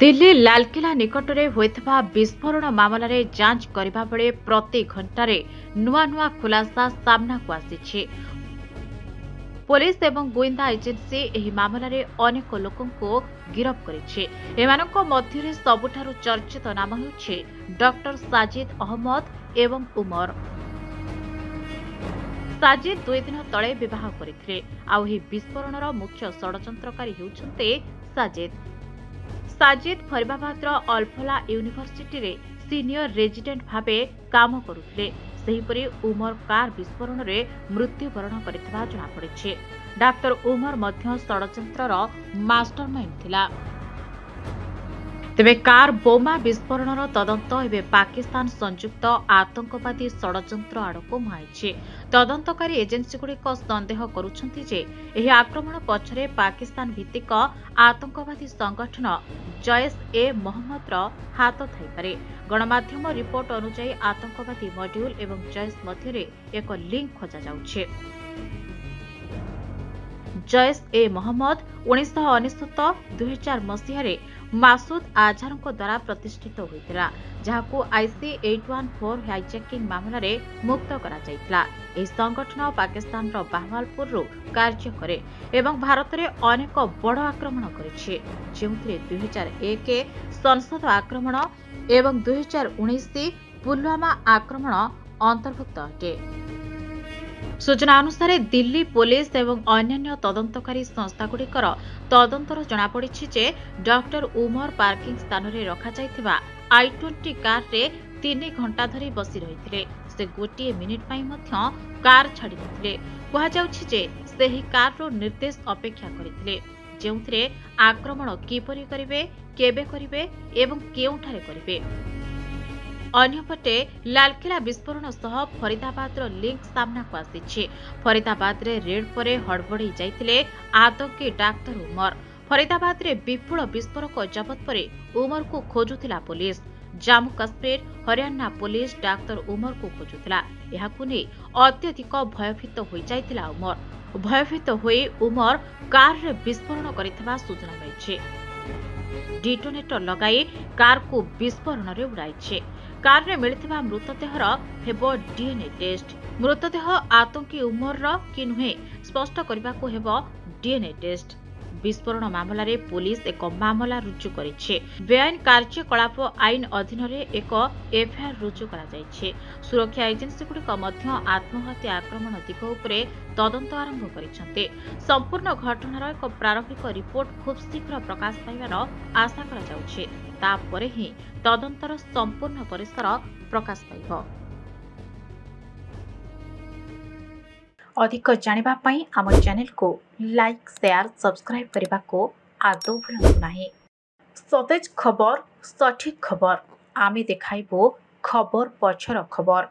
दिल्ली लालकिला निकटरे होइथबा विस्फोरण मामला रे जांच करिबा बेले प्रति घंटारे नुआ नुआ खुलासा सामना को आसीछि। पुलिस एवं गोइंदा एजेंसी एही मामला रे अनेक लोकन को गिरफ करिछि। एमानक मध्यरे सबुठारु चर्चित नाम हेउछि डॉक्टर साजिद अहमद एवं उमर। साजिद 2 दिन तले विवाह करिथिले। आउ ही विस्फोरणर मुख्य षडयंत्रकारी हेउछन्ते साजिद फरीदाबादर अल्फला यूनिवर्सिटी रे सीनियर रेजिडेंट भावे काम करुथिले। सेहीपरि उमर कार विस्फोरण रे मृत्युवरण करिथिबा जणा पड़िछि। डाक्टर उमर मध्य षडयंत्रर मास्टरमाइंड थिला। तेबे कार बोमा विस्फोरणर तदंत एबे पाकिस्तान संयुक्त आतंकवादी षडयंत्र आड़को मुहाइछि। तदंतकारी एजेंसीगुड़िक संदेह करुछन्ति जे एही आक्रमण पछरे पाकिस्तान भित्तिक आतंकवादी संगठन जैश ए मोहम्मदर हाथ थाइपारे। गणमाध्यम रिपोर्ट अनुसार आतंकवादी मड्यूल एवं जैश मध्यरे एक लिंक खोजा जाउछि। जैश ए मोहम्मद 1999-2000 मसीह मासूद आजहर द्वारा प्रतिष्ठित होइतिला, जहाकू IC-814 हाइजैकिंग मामला रे मुक्त करा जाइतिला। एही संगठन पाकिस्तान रो बाहवालपुर कार्य करे एवं भारत रे अनेक बड़ आक्रमण करिछि, जेउथिरे 2001 संसद आक्रमण एवं 2019 पुलवामा आक्रमण अंतर्भुक्त अटे। सूचना अनुसार दिल्ली पुलिस एवं अन्य तदंतकारी संस्थागुड़िकर तदंतर जनापड़ी जे डॉक्टर उमर पार्किंग स्थान रे रखा जाइथिबा I-20 कार रे 3 घंटा धरी बसी रहिथिले। से गोटे मिनिट पई मध्य कार छाड़ी नथिले। कहा जाउछि जे सेही कार रो निर्देश अपेक्षा करिथिले, जेउथिरे आक्रमण किपरि करिवे, केबे करिवे एवं केउठारे करिवे। अन्यपटे लालकिला विस्फोरण सह फरीदाबाद लिंक सामना को आसी। फरीदाबाद रे रेड परे हड़बड़ी जाइतिले आतंकी डाक्टर उमर। फरीदाबाद रे विपुल विस्फोरक जबत परे उमर को खोजुथिला police. Jammu Kashmir Haryana police doctor Umar को खोजुथिला। एहाकु नै अत्यधिक भयभीत होई जाइतिला उमर। भयभीत होई उमर कार रे विस्फोरण करितबा सूचना मिलिछि। डिटोनेटर लगाई कार को विस्फोरण रे उड़ाइछे। कार रे मिलिथिबा मृतदेहर हेबो डीएनए टेस्ट। मृतदेह आतंकी उमर कि नुहे स्पष्ट करबाको हेबो डीएनए टेस्ट। विस्फोरण मामला रे पुलिस एक मामला रुजु करिछे। बेआईन कार्यकलाप आईन अधीन रे एक एफआईआर रुजु करा जाइछे। सुरक्षा एजेंसी गुड़िक मध्य आत्महत्या आक्रमण दिग उपरे तदंत आरंभ करिसंते। संपूर्ण घटनार एक प्रारंभिक रिपोर्ट खूब शीघ्र प्रकाश पाइबार आशा करा जाउछे। तापरे ही तदंतर संपूर्ण परिसर प्रकाश पाइबो। अधिक जानिबा पई आम चैनल को लाइक शेयर सब्सक्राइब करने को आदौ भूलु नाही। सतेज खबर, सठिक खबर आमे देखाइबो खबर पछर खबर।